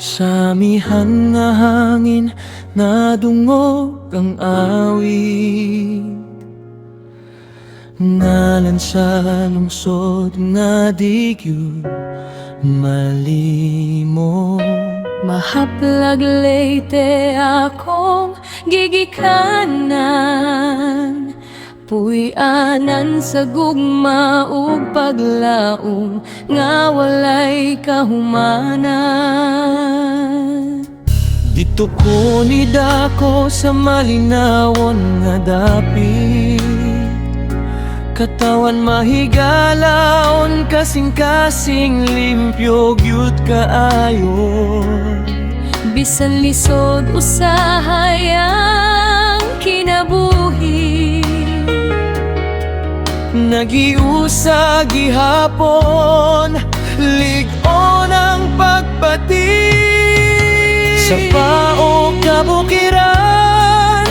Sa amihan nga hangin nadungog ang awit, ngalan sa lungsod nga di gyud malimo. Mahaplag Leyte akong gigikanan, puy-anan sa gugma ug paglaom nga walay kahumanan. Dito ko nidako sa malinawon nga dapit, katawan mahigalaon, kasing-kasing limpyo gyud kaayo. Bisan lisod usahay ang kinabuhi, nagiusa gihapon, lig-on ang pagpati. Sa paog kabukiran,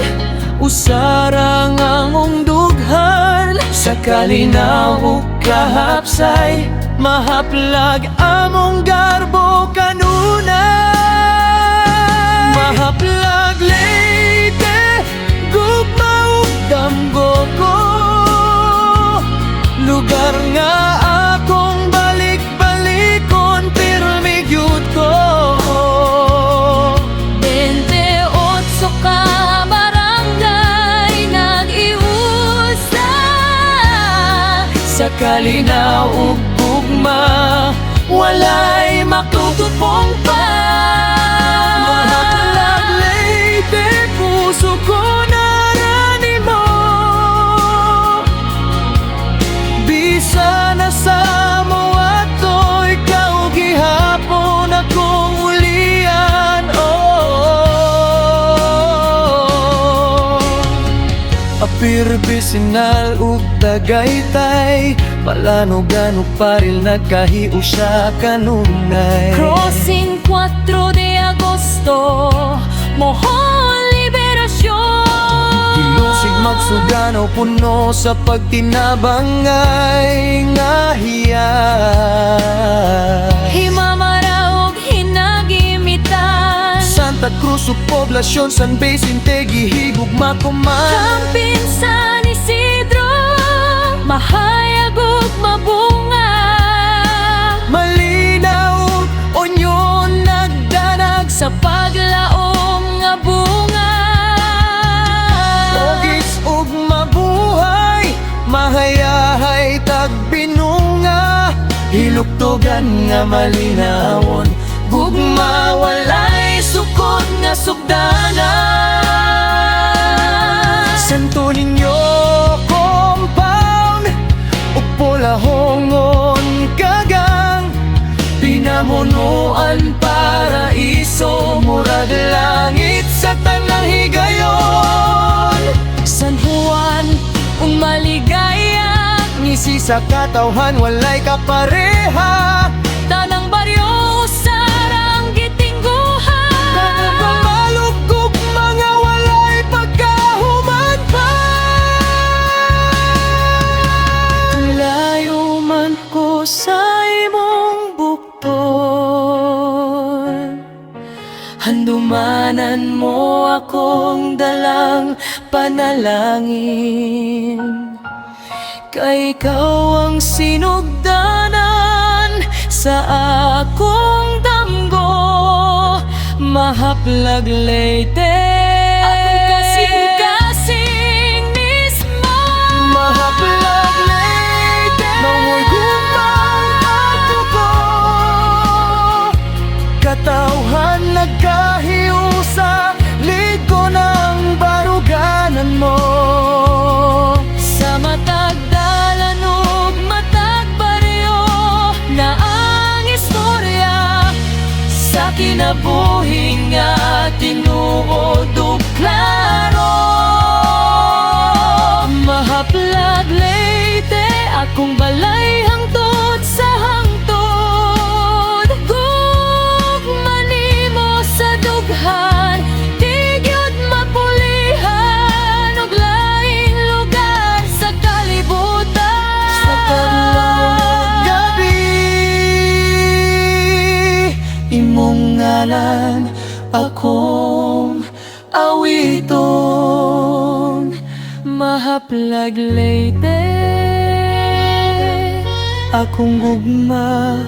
usarang ang dughan, sa kalinaw ug kahapsay, mahaplag among garbo kanunay. Mahaplag Leyte, gugma ug damgo ko, lugar nga akong balik-balikon, pirmi gyud ko. 28 ka barangay nag-iusa, sa kalinaw ug gugma, walay makutupong pa. Mahaplag Leyte, puso ko narani mo, bisa na sa mo ato'y ikaw gihapon akong ulian. Apir bisinal ug Tagaytay, palanugan ug paril nagkahiu siya kanunay. Crossing 4 de Agosto, Mohon Liberasyon. Ilusig magsuganaw puno sa pagtinabangay nga hiyay. Himamara ug hinagimitan, Santa Cruz ug poblasyon San Vicente gihigugma kuman. Campin San Isidro, mahayag ug mabunga. Malinaw ug Onyon nagdanag Sa paglaom nga bunga, Ogis ug mabuhay, mahayahay tagbinunga. Hiluktogan nga malinawon, gugma walay sukod nga sugdanan. Santo Niño compound ug Polahongon kagang, pinamunuan paraiso, murag langit sa tanang higayon. San Juan ug Maligaya, Ngisi sa katawhan walay kapareha, tanang baryo usarang gitingguhan. tanang malugog mga walay pagkahuman pa. Layo man ko sa imong bukton, handumanan mo akong dalang panalangin. Kay ikaw ang sinugdanan sa akong damgo, Mahaplag Leyte, Akong kasing-kasing mismo. Mahaplag Leyte, mamoy gumang ato ko, katawhan nagkahiusa, ligo ng baruganan mo. Sa matag dalan ug matag baryo, na ang istorya sa kinabuhi nga tinuod ug klaro. Mahaplag Leyte, akong balay hangtod sa hangtod, gugma nimo sa dughan, di gyud mapulihan og laing lugar sa kalibutan. Sa kadlawang gabi, imong nga ngalan akong awiton. Mahaplag Leyte, Akong gugma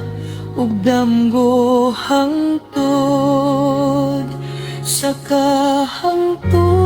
ug damgo hangtod sa kahangtod.